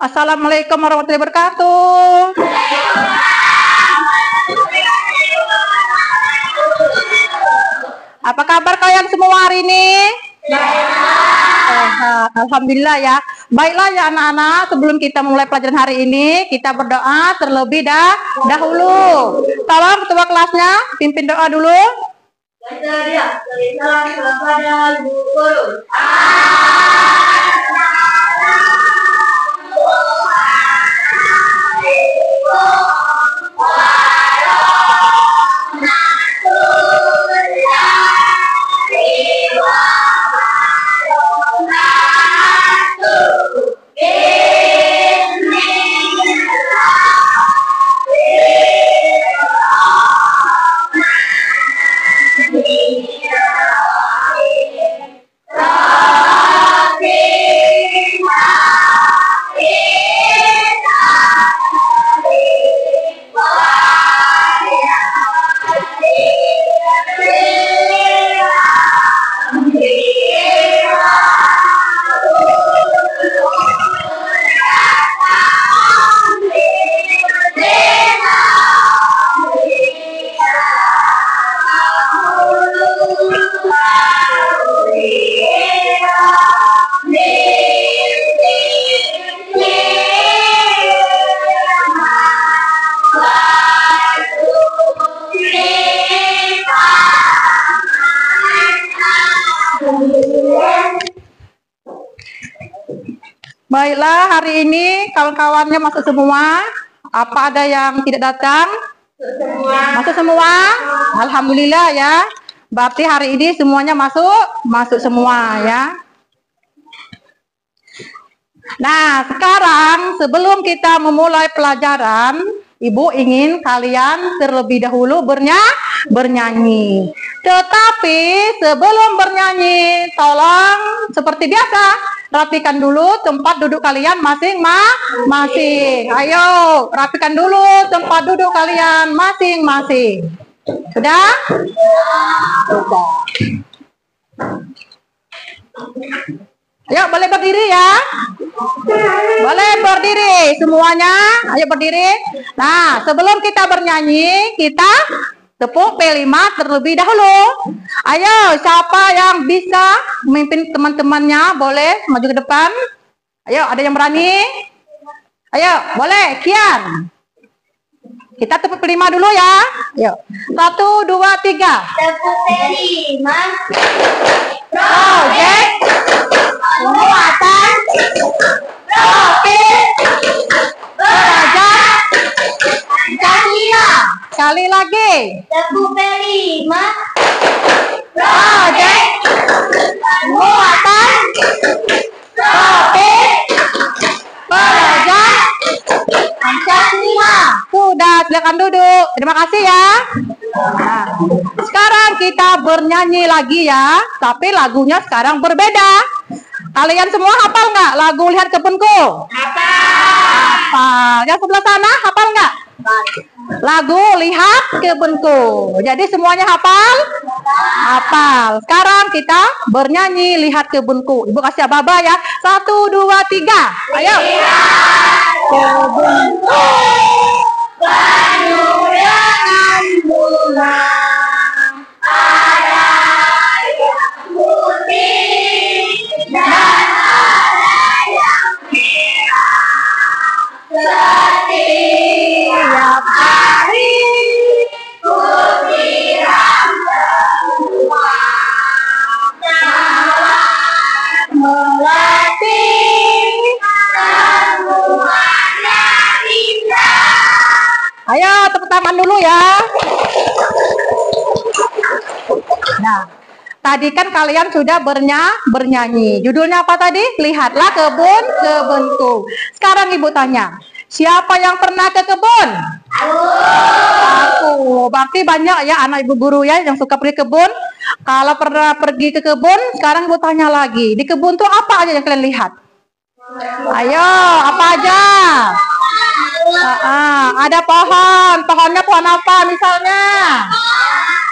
Assalamualaikum warahmatullahi wabarakatuh. Apa kabar kalian semua hari ini? Sehat, alhamdulillah ya. Baiklah ya anak-anak, sebelum kita memulai pelajaran hari ini, kita berdoa terlebih dahulu. Tolong ketua kelasnya pimpin doa dulu. Salam kepada guru. Baiklah, hari ini kawan-kawannya masuk semua. Apa ada yang tidak datang? Masuk semua? Alhamdulillah ya. Berarti hari ini semuanya masuk semua ya. Nah, sekarang sebelum kita memulai pelajaran, Ibu ingin kalian terlebih dahulu bernyanyi. Tetapi sebelum bernyanyi, tolong seperti biasa, rapikan dulu tempat duduk kalian masing-masing. Ayo, rapikan dulu tempat duduk kalian masing-masing. Sudah? Sudah. Ayo, boleh berdiri ya. Boleh berdiri semuanya. Ayo berdiri. Nah, sebelum kita bernyanyi, kita tepuk P5 terlebih dahulu. Ayo, siapa yang bisa memimpin teman-temannya boleh maju ke depan. Ayo, ada yang berani? Ayo, boleh, Kian. Kita tepuk P5 dulu ya. Ayo, 1, 2, 3. Tepuk P5. Project penguatan profil belajar Pancasila. Sekali lagi. Tepuk P5. Project penguatan profil belajar Pancasila. Sudah, silakan duduk. Terima kasih ya. Nah, sekarang kita bernyanyi lagi ya, tapi lagunya sekarang berbeda. Kalian semua hafal nggak lagu Lihat Kebunku? Hafal. Yang sebelah sana hafal nggak? Lagu Lihat Kebunku. Jadi semuanya hafal? Hafal. Sekarang kita bernyanyi Lihat Kebunku. Ibu kasih ababa ya. 1, 2, 3. Ayo. Kebunku penuh dengan bunga, ada yang putih dan ada yang merah. Setiap hari ku siram semua, tawar melatih semuanya bisa. Ayo tepuk tangan dulu ya. Nah, tadi kan kalian sudah bernyanyi. Judulnya apa tadi? Lihatlah kebunku. Sekarang Ibu tanya, siapa yang pernah ke kebun? Aku. Berarti banyak ya anak Ibu guru ya yang suka pergi kebun. Kalau pernah pergi ke kebun, sekarang Ibu tanya lagi, di kebun tuh apa aja yang kalian lihat? Ayo, apa aja? Ada pohonnya pohon apa misalnya?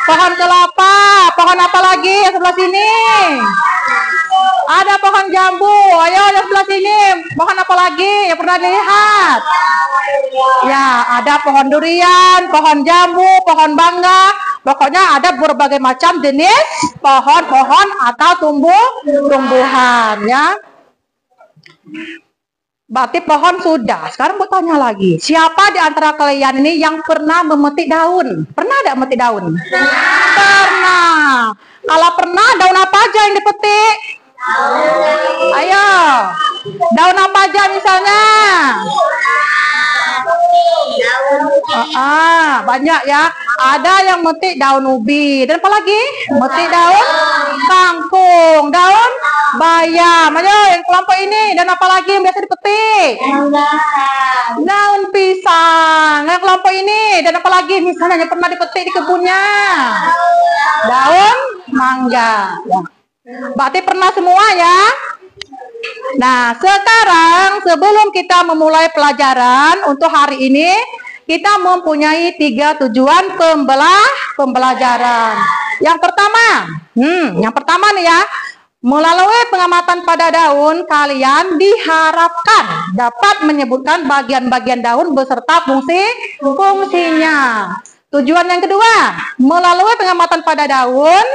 Pohon kelapa, pohon apa lagi yang sebelah sini? Ada pohon jambu. Ayo yang sebelah sini. Pohon apa lagi yang pernah dilihat? Ya, ada pohon durian, pohon jambu, pohon mangga. Pokoknya ada berbagai macam jenis pohon-pohon atau tumbuh-tumbuhan ya. Berarti pohon sudah. Sekarang mau tanya lagi. Siapa di antara kalian ini yang pernah memetik daun? Pernah tidak memetik daun? Pernah. Kalau pernah, daun apa aja yang dipetik? Ayo. Daun apa aja misalnya? Banyak ya. Ada yang metik daun ubi. Dan apa lagi? Metik daun kangkung. Daun bayam. Ayo yang kelompok ini. Dan apa lagi yang biasa dipetik? Daun pisang. Yang kelompok ini. Dan apa lagi misalnya yang pernah dipetik di kebunnya? Daun mangga. Berarti pernah semua ya. Nah, sekarang sebelum kita memulai pelajaran untuk hari ini, kita mempunyai 3 tujuan pembelajaran. Yang pertama nih ya, melalui pengamatan pada daun, kalian diharapkan dapat menyebutkan bagian-bagian daun beserta fungsinya. Tujuan yang kedua, melalui pengamatan pada daun,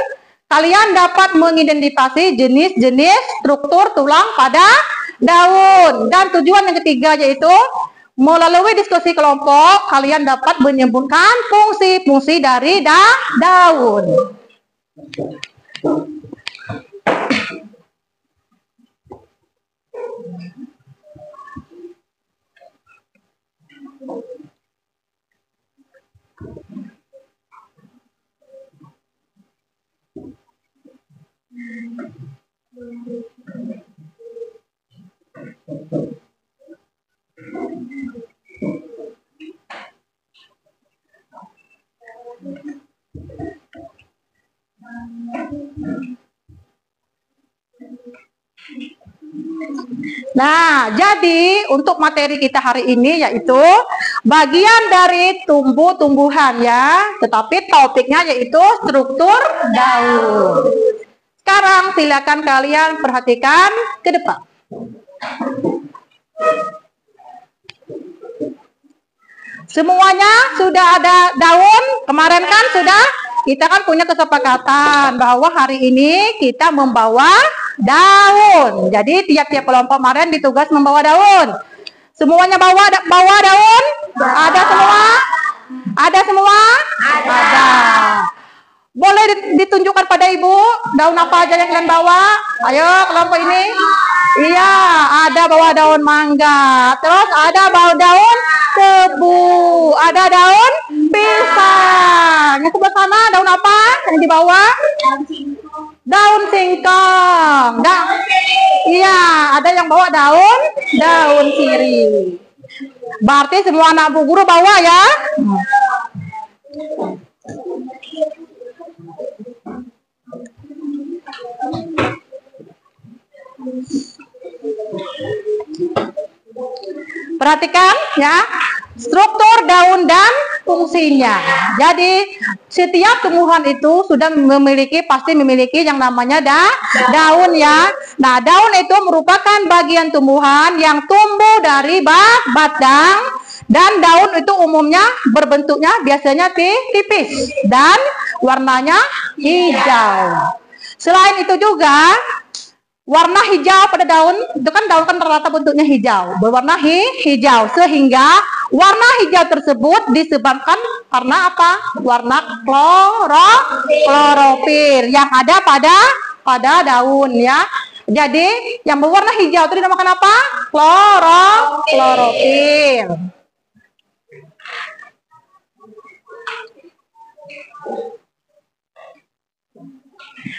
kalian dapat mengidentifikasi jenis-jenis struktur tulang pada daun. Dan tujuan yang ketiga yaitu melalui diskusi kelompok, kalian dapat menyebutkan fungsi-fungsi dari daun. Nah, jadi untuk materi kita hari ini yaitu bagian dari tumbuh-tumbuhan ya, tetapi topiknya yaitu struktur daun. Sekarang silakan kalian perhatikan ke depan. Semuanya sudah ada daun, kemarin kan sudah, kita kan punya kesepakatan bahwa hari ini kita membawa daun. Jadi tiap-tiap kelompok kemarin ditugas membawa daun. Semuanya bawa daun? Ada semua? Ada semua? Ada. Boleh ditunjukkan pada ibu daun apa aja yang kalian bawa? Ayo kelompok ini. Iya, ada bawa daun mangga. Terus ada bawa daun tebu. Ada daun pisang. Yang sebelah sana daun apa yang dibawa? Daun singkong. Iya, ada yang bawa daun sirih. Berarti semua anak bu guru bawa ya. Perhatikan ya, struktur daun dan fungsinya. Jadi setiap tumbuhan itu sudah pasti memiliki yang namanya daun ya. Nah, daun itu merupakan bagian tumbuhan yang tumbuh dari batang, dan daun itu umumnya berbentuknya biasanya tipis dan warnanya hijau. Selain itu juga warna hijau pada daun, itu kan daun kan rata bentuknya hijau, berwarna hijau, sehingga warna hijau tersebut disebabkan karena apa? Warna klorofil yang ada pada daun ya. Jadi yang berwarna hijau itu dinamakan apa? Klorofil.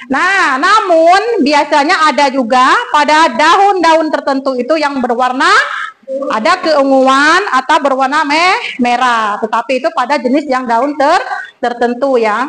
Nah, namun biasanya ada juga pada daun-daun tertentu itu yang berwarna, ada keunguan atau berwarna merah. Tetapi itu pada jenis yang daun tertentu ya.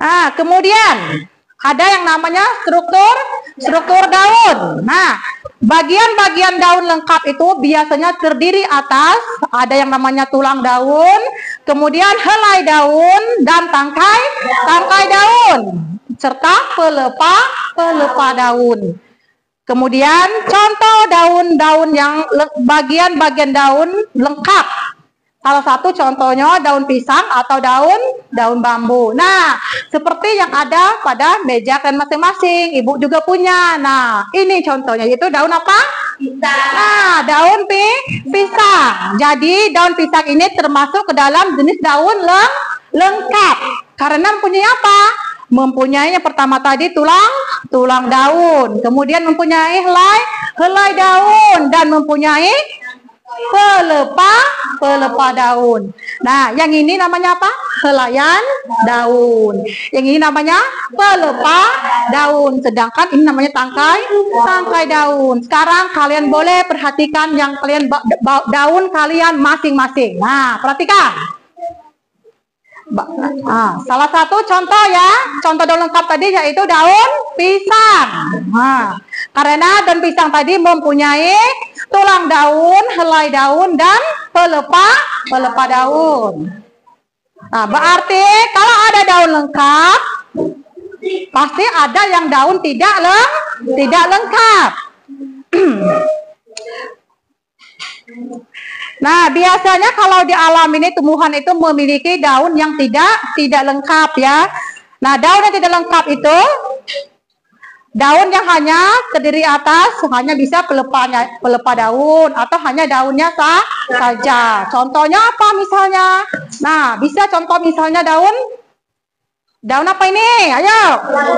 Nah, kemudian ada yang namanya struktur daun. Nah, bagian-bagian daun lengkap itu biasanya terdiri atas Ada yang namanya tulang daun, kemudian helai daun dan tangkai daun, serta pelepah daun. Kemudian contoh daun-daun yang bagian-bagian daun lengkap. Salah satu contohnya daun pisang atau daun bambu. Nah, seperti yang ada pada meja kalian masing-masing. Ibu juga punya. Nah, ini contohnya, yaitu daun apa? Pisang. Nah, daun pisang. Jadi, daun pisang ini termasuk ke dalam jenis daun lengkap. Karena mempunyai apa? Mempunyai yang pertama tadi tulang daun. Kemudian mempunyai helai daun. Dan mempunyai pelepah daun. Nah, yang ini namanya apa? Helaian daun. Yang ini namanya pelepah daun. Sedangkan ini namanya tangkai daun. Sekarang kalian boleh perhatikan yang kalian daun kalian masing-masing. Nah, perhatikan. Salah satu contoh ya, contoh daun lengkap tadi yaitu daun pisang. Karena daun pisang tadi mempunyai tulang daun, helai daun, dan pelepah daun. Nah, berarti kalau ada daun lengkap, pasti ada yang daun tidak lengkap. Nah, biasanya kalau di alam ini tumbuhan itu memiliki daun yang tidak lengkap ya. Nah, daun yang tidak lengkap itu daun yang hanya terdiri atas, hanya bisa pelepah daun atau hanya daunnya saja. Contohnya apa misalnya? Nah, bisa contoh misalnya daun apa ini? Ayo.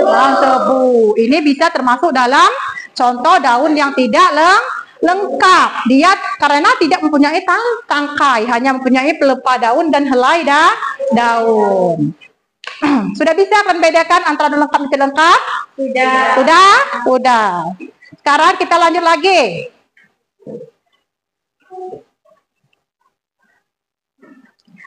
Daun tebu. Ini bisa termasuk dalam contoh daun yang tidak lengkap. Dia karena tidak mempunyai tangkai, hanya mempunyai pelepah daun dan helai daun. Sudah bisa kan bedakan antara daun lengkap dan tidak lengkap? Sudah. Sekarang kita lanjut lagi.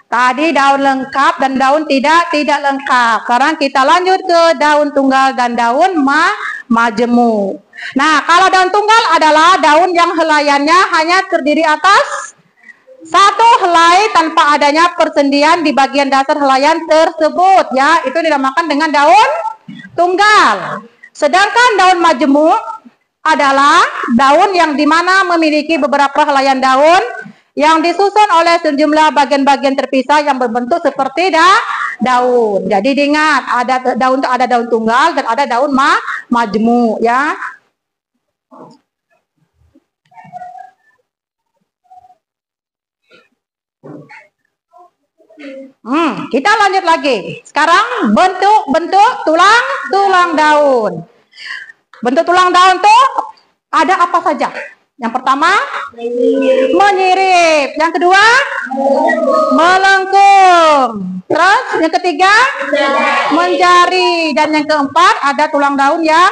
Tadi daun lengkap dan daun tidak lengkap. Sekarang kita lanjut ke daun tunggal dan daun majemuk. Nah, kalau daun tunggal adalah daun yang helaiannya hanya terdiri atas satu helai tanpa adanya persendian di bagian dasar helaian tersebut ya. Itu dinamakan dengan daun tunggal. Sedangkan daun majemuk adalah daun yang dimana memiliki beberapa helaian daun yang disusun oleh sejumlah bagian-bagian terpisah yang berbentuk seperti daun. Jadi diingat, ada daun tunggal dan ada daun majemuk ya. Kita lanjut lagi. Sekarang bentuk tulang daun. Bentuk tulang daun tuh ada apa saja? Yang pertama, menyirip. Yang kedua, melengkung. Terus yang ketiga, menjari. Dan yang keempat, ada tulang daun yang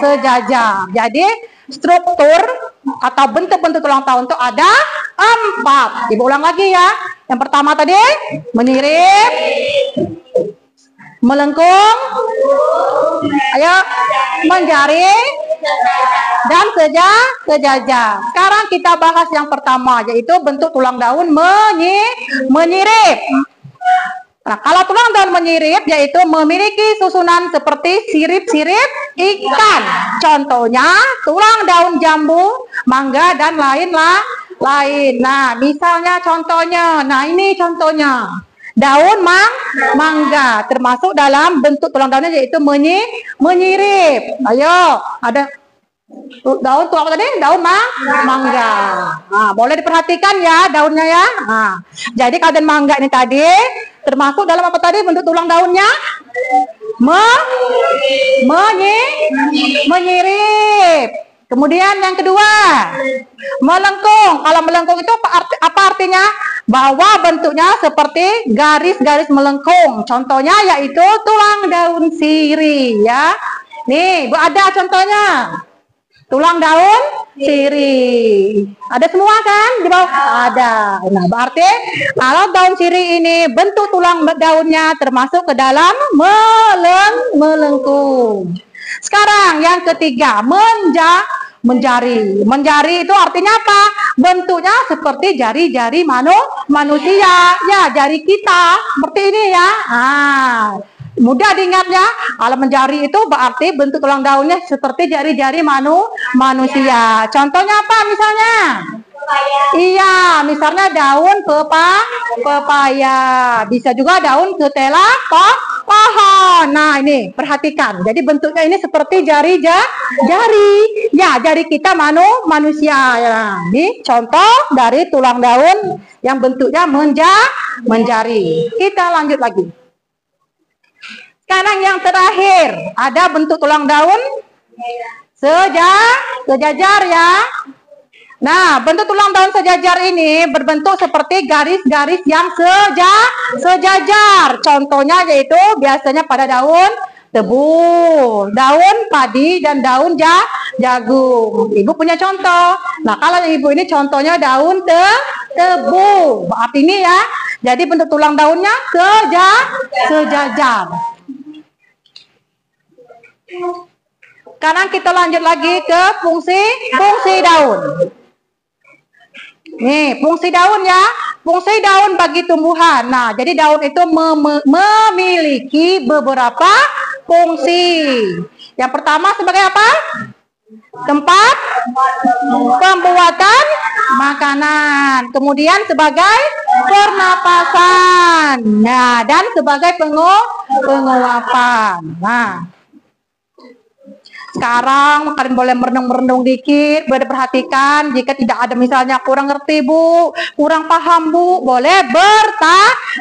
sejajar. Jadi struktur atau bentuk-bentuk tulang daun itu ada 4. Ibu ulang lagi ya. Yang pertama tadi, menyirip, melengkung, ayo, menjari, dan sejajar. Sekarang kita bahas yang pertama, yaitu bentuk tulang daun menyirip. Nah, kalau tulang daun menyirip, yaitu memiliki susunan seperti sirip-sirip ikan. Contohnya, tulang daun jambu, mangga, dan lain-lain. Nah, misalnya contohnya, nah ini contohnya. Daun mangga, termasuk dalam bentuk tulang daunnya, yaitu menyirip. Ayo, ada daun tulang tadi, daun mangga. Nah, boleh diperhatikan ya daunnya ya. Nah, jadi kalau daun mangga ini tadi termasuk dalam apa tadi bentuk tulang daunnya? Menyirip. Kemudian yang kedua, melengkung. Kalau melengkung itu apa artinya? Bahwa bentuknya seperti garis-garis melengkung. Contohnya yaitu tulang daun sirih ya. Nih, Bu, ada contohnya. Tulang daun sirih. Ada semua kan? Di bawah ada. Nah, berarti kalau daun sirih ini bentuk tulang daunnya termasuk ke dalam melengkung. Sekarang yang ketiga, menjari. Menjari itu artinya apa? Bentuknya seperti jari-jari manusia. Ya, jari kita seperti ini ya. Mudah diingatnya. Kalau menjari itu berarti bentuk tulang daunnya seperti jari-jari manusia. Contohnya apa misalnya? Iya, misalnya daun pepaya. Bisa juga daun ketela pohon. Nah, ini perhatikan. Jadi bentuknya ini seperti jari. Ya, jari kita manusia. Ya. Ini contoh dari tulang daun yang bentuknya menjari. Kita lanjut lagi. Sekarang yang terakhir, ada bentuk tulang daun sejajar ya. Nah, bentuk tulang daun sejajar ini berbentuk seperti garis-garis yang sejajar. Contohnya yaitu biasanya pada daun tebu, daun padi, dan daun jagung. Ibu punya contoh. Nah, kalau ibu ini contohnya daun tebu. Berarti ini ya. Jadi bentuk tulang daunnya sejajar. Sekarang kita lanjut lagi ke fungsi daun. Nih, fungsi daun ya. Fungsi daun bagi tumbuhan. Nah, jadi daun itu memiliki beberapa fungsi. Yang pertama sebagai apa? Tempat pembuatan makanan. Kemudian sebagai pernapasan. Nah, dan sebagai penguapan. Nah, sekarang kalian boleh merenung-merenung dikit, boleh perhatikan. Jika tidak ada misalnya kurang ngerti Bu, kurang paham Bu, boleh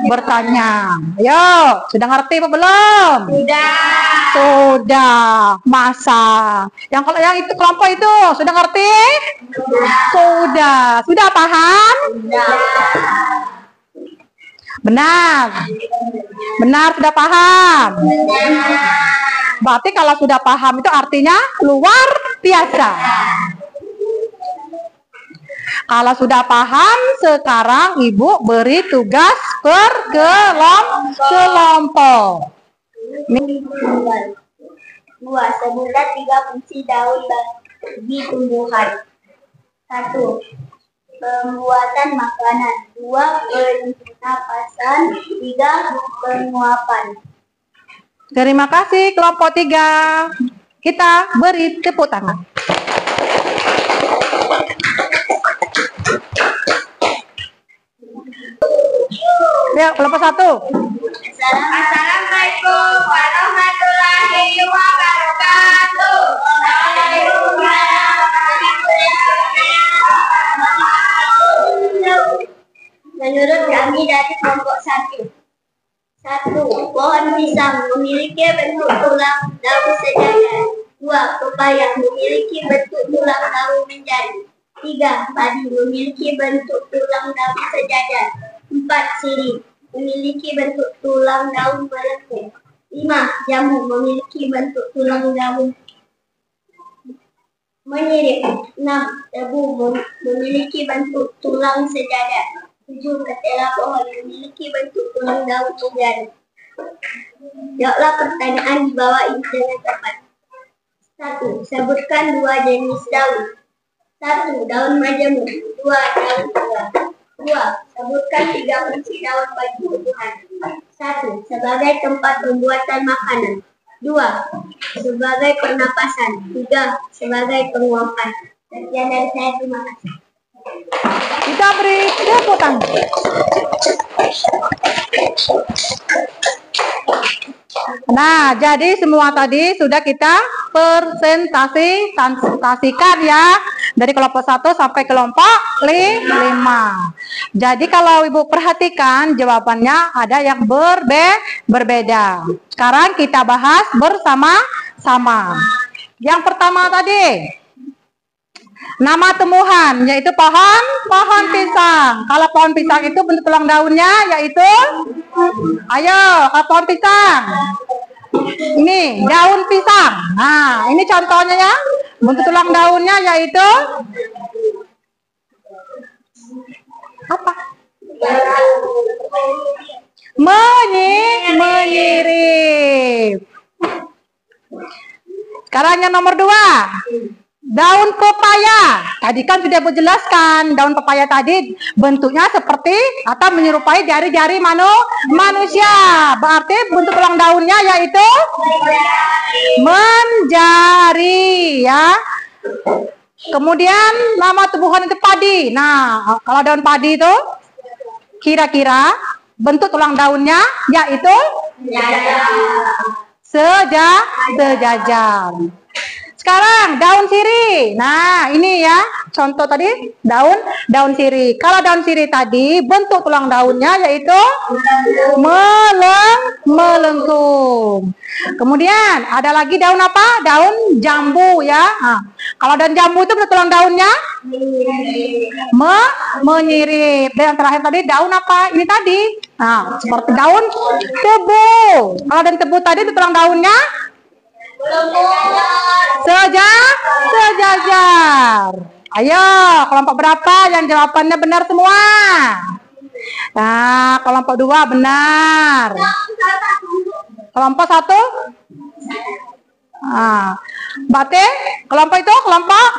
bertanya. Ayo, sudah ngerti apa belum? Sudah. Masa? Yang kalau yang itu kelompok itu sudah ngerti? Sudah. Sudah paham? Benar sudah paham. Berarti kalau sudah paham itu artinya luar biasa. Kalau sudah paham, sekarang Ibu beri tugas kelompok. Dua, sebutkan 3 fungsi daun bagi tumbuhan. 1. Pembuatan makanan. 2. Pernapasan. 3. Penguapan. Terima kasih kelompok 3. Kita beri tepuk tangan. Ya, kelompok 1. Assalamualaikum warahmatullahi wabarakatuh. Menurut kami dari kelompok 1. 1. Pohon pisang memiliki bentuk tulang daun sejajar. 2. Pepaya memiliki bentuk tulang daun menjadi. 3. Padi memiliki bentuk tulang daun sejajar. 4. Sirih memiliki bentuk tulang daun melengkung. 5. Jambu memiliki bentuk tulang daun menyirip. 6. Tebu memiliki bentuk tulang sejajar. 7. Ketela pohon memiliki bentuk tulang daun menjadi. Jawablah pertanyaan di bawah ini dengan tepat. 1. Sebutkan 2 jenis daun. 1. Daun majemuk. 2. Daun tua. 2. Sebutkan 3 fungsi daun bagi tumbuhan. 1. Sebagai tempat pembuatan makanan. 2. Sebagai pernapasan. 3. Sebagai penguapan. Sekian dari saya, terima kasih. Kita beri tepuk tangan. Nah, jadi semua tadi sudah kita presentasikan ya. Dari kelompok 1 sampai kelompok 5. Jadi kalau Ibu perhatikan jawabannya ada yang berbeda. Sekarang kita bahas bersama-sama. Yang pertama tadi, nama tumbuhan yaitu pohon pisang. Kalau pohon pisang itu bentuk tulang daunnya yaitu, ayo, pohon pisang. Ini daun pisang. Nah, ini contohnya ya. Bentuk tulang daunnya yaitu apa? Menyirip. Sekarang yang nomor 2. Daun pepaya. Tadi kan sudah Ibu jelaskan, daun pepaya tadi bentuknya seperti atau menyerupai jari-jari manusia. Berarti bentuk tulang daunnya yaitu menjari ya. Kemudian nama tumbuhan itu padi. Nah, kalau daun padi itu kira-kira bentuk tulang daunnya yaitu sejajar. Sekarang daun sirih. Nah, ini ya contoh tadi daun sirih. Kalau daun sirih tadi bentuk tulang daunnya yaitu melengkung. Kemudian ada lagi daun apa? Daun jambu ya. Nah, kalau daun jambu itu bentuk tulang daunnya menyirip. Dan yang terakhir tadi daun apa? Ini tadi. Nah, seperti daun tebu. Kalau daun tebu tadi bentuk tulang daunnya sejajar. Ayo, kelompok berapa yang jawabannya benar semua? Nah, kelompok 2 benar. Kelompok 1? Nah, berarti kelompok itu kelompok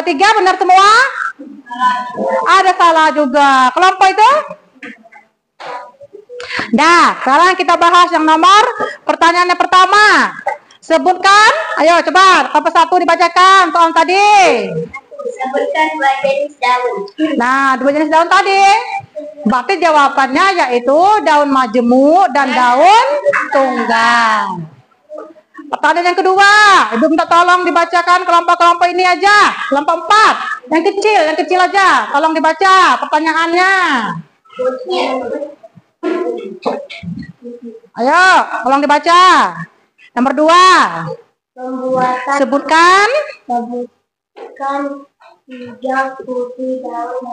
3 benar semua? Ada salah juga. Kelompok itu? Nah, sekarang kita bahas yang nomor pertanyaannya pertama. Sebutkan, ayo coba kelompok 1 dibacakan soal tadi. Sebutkan 2 jenis daun. Nah, 2 jenis daun tadi. Berarti jawabannya yaitu daun majemuk dan daun tunggal. Pertanyaan yang kedua, Ibu minta tolong dibacakan kelompok-kelompok ini aja. Kelompok 4, yang kecil aja. Tolong dibaca pertanyaannya. Ayo, tolong dibaca. Nomor 2. Sebutkan 3 fungsi daun.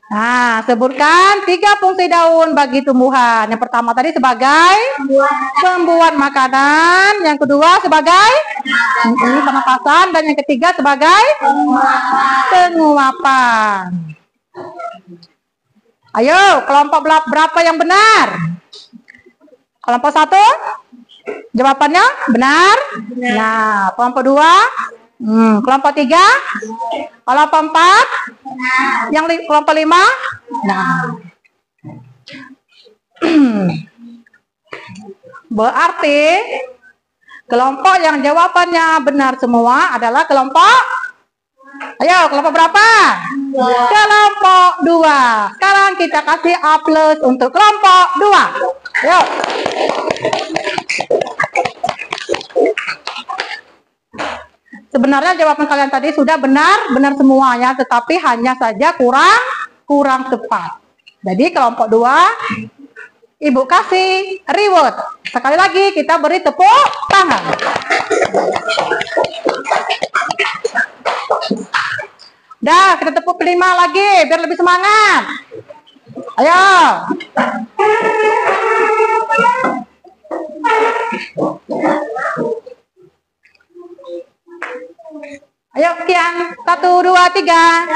Nah, sebutkan 3 fungsi daun bagi tumbuhan. Yang pertama tadi sebagai pembuat makanan, yang kedua sebagai penapasan, dan yang ketiga sebagai penguapan. Ayo, kelompok berapa yang benar? Kelompok 1? Jawabannya benar. Nah, kelompok 2? Kelompok 3? Kelompok 4? Kelompok 5? Nah. Berarti kelompok yang jawabannya benar semua adalah kelompok, ayo, kelompok berapa? 2. Kelompok 2. Sekarang kita kasih A+ untuk kelompok 2. Ayo. Sebenarnya jawaban kalian tadi sudah benar semuanya, tetapi hanya saja kurang tepat. Jadi kelompok 2 Ibu kasih reward. Sekali lagi kita beri tepuk tangan. Dah, kita tepuk 5 lagi biar lebih semangat. Ayo. Ayo, Kian. 1, 2, 3.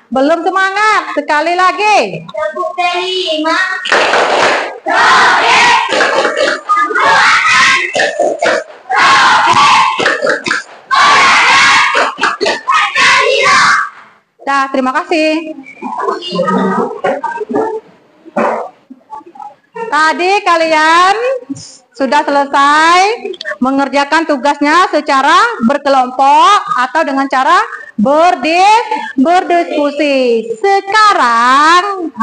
Belum semangat. Sekali lagi. Dah, terima kasih. Tadi kalian sudah selesai mengerjakan tugasnya secara berkelompok atau dengan cara berdiskusi. Sekarang,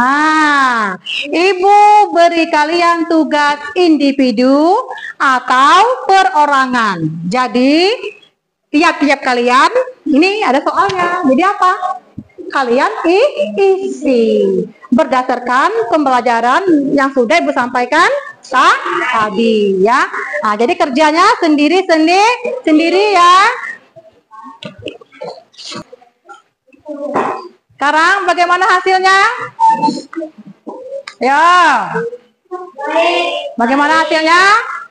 Ibu beri kalian tugas individu atau perorangan. Jadi, tiap-tiap kalian, ini ada soalnya. Jadi apa? Kalian isi berdasarkan pembelajaran yang sudah Ibu sampaikan tadi ya. Nah, jadi kerjanya sendiri ya. Sekarang bagaimana hasilnya? Ya. Bagaimana hasilnya?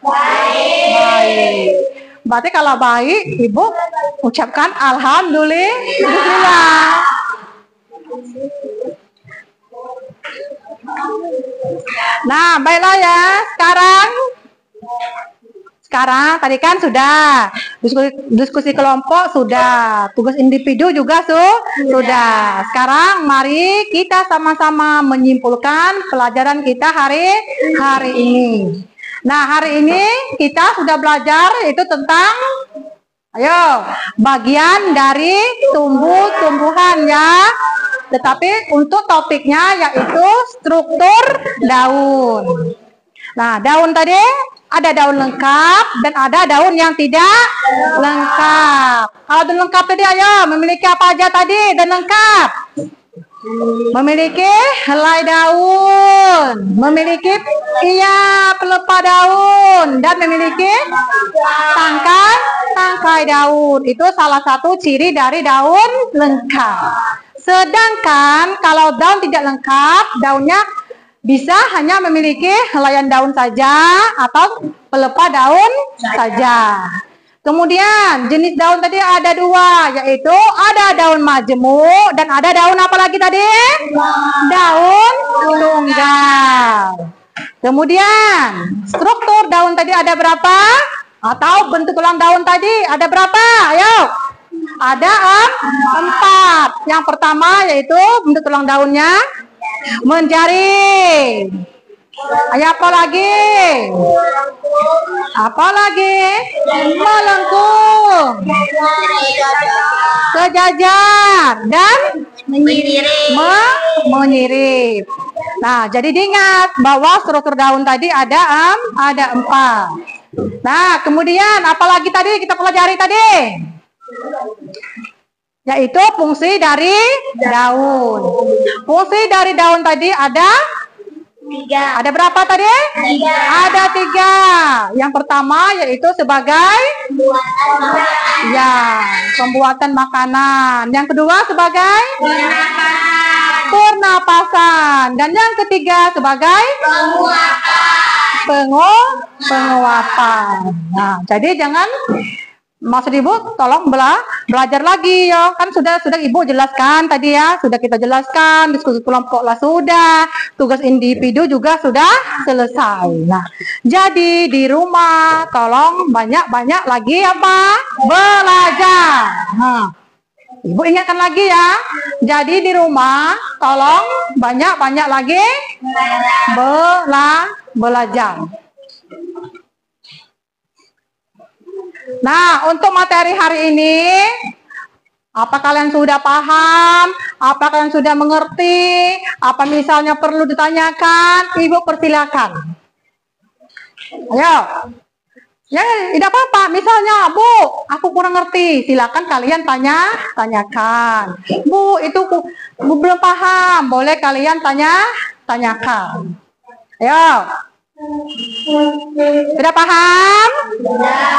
Baik. Berarti kalau baik, Ibu ucapkan Alhamdulillah. Nah, baiklah ya. Sekarang tadi kan sudah diskusi kelompok, sudah tugas individu juga sudah. Sekarang mari kita sama-sama menyimpulkan pelajaran kita hari ini. Nah, hari ini kita sudah belajar itu tentang bagian dari tumbuh-tumbuhan ya. Tetapi untuk topiknya yaitu struktur daun. Nah, daun tadi ada daun lengkap dan ada daun yang tidak lengkap. Kalau daun lengkap tadi memiliki apa aja tadi daun lengkap? Memiliki helai daun, memiliki pelepah daun, dan memiliki tangkai daun. Itu salah satu ciri dari daun lengkap. Sedangkan kalau daun tidak lengkap, daunnya bisa hanya memiliki helaian daun saja atau pelepah daun saja. Kemudian jenis daun tadi ada dua, yaitu ada daun majemuk dan ada daun apa lagi tadi? Daun tunggal. Kemudian struktur daun tadi ada berapa? Atau bentuk tulang daun tadi ada berapa? Ayo. Ada 4. Yang pertama yaitu bentuk tulang daunnya menjaring. Apa lagi? Apa lagi? Melengkung, sejajar, dan menyirip. Nah, jadi diingat bahwa struktur daun tadi ada 4. Nah, kemudian apa lagi tadi kita pelajari tadi? Yaitu fungsi dari daun. Fungsi dari daun tadi ada 3. Ada berapa tadi? 3. Ada 3. Yang pertama yaitu sebagai pembuatan makanan. Yang kedua sebagai pernapasan. Dan yang ketiga sebagai penguapan. Nah, jadi jangan maksud Ibu tolong belajar lagi ya. Kan sudah Ibu jelaskan tadi ya, sudah kita jelaskan, diskusi kelompok lah sudah, tugas individu juga sudah selesai. Nah, jadi di rumah tolong banyak-banyak lagi belajar. Nah, Ibu ingatkan lagi ya. Jadi di rumah tolong banyak-banyak lagi belajar. Nah, untuk materi hari ini, apa kalian sudah paham? Apa kalian sudah mengerti? Apa misalnya perlu ditanyakan? Ibu persilakan. Ayo. Ya, tidak apa-apa. Misalnya, Bu, aku kurang ngerti. Silakan kalian tanyakan. Bu, itu Bu belum paham. Boleh kalian tanyakan. Ayo. Sudah paham?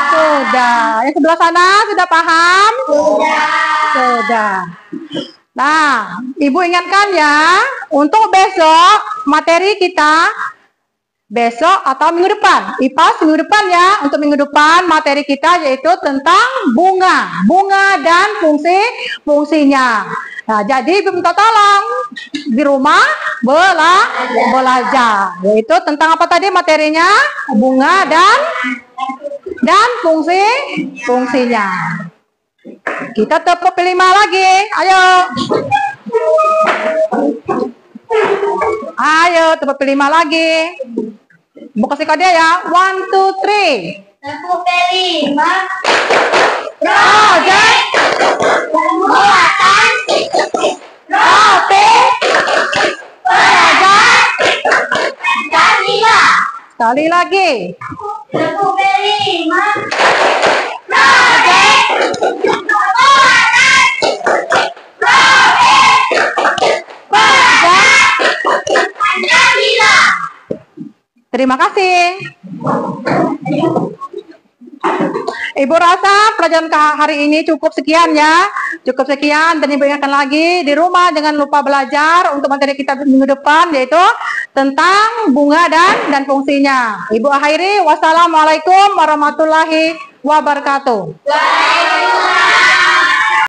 Sudah. Yang sebelah sana sudah paham? Sudah. Nah, Ibu ingatkan ya, untuk besok materi kita besok atau minggu depan. IPA minggu depan ya. Untuk minggu depan materi kita yaitu tentang bunga dan fungsinya. Nah, jadi Ibu minta tolong di rumah belajar, yaitu tentang apa tadi materinya? Bunga dan fungsinya. Kita tepuk 5 lagi. Ayo tepuk 5 lagi. Bu kasih kode ya. 1, 2, 3. Tepuk 5. Project Pembuatan roti pelajar Pancasila. sekali lagi. Tepuk 5. Project Pembuatan roti pelajar. Pancasila. Terima kasih. Ibu rasa pelajaran hari ini cukup sekian ya. Cukup sekian dan Ibu ingatkan lagi di rumah jangan lupa belajar untuk materi kita minggu depan yaitu tentang bunga dan fungsinya. Ibu akhiri, wassalamualaikum warahmatullahi wabarakatuh.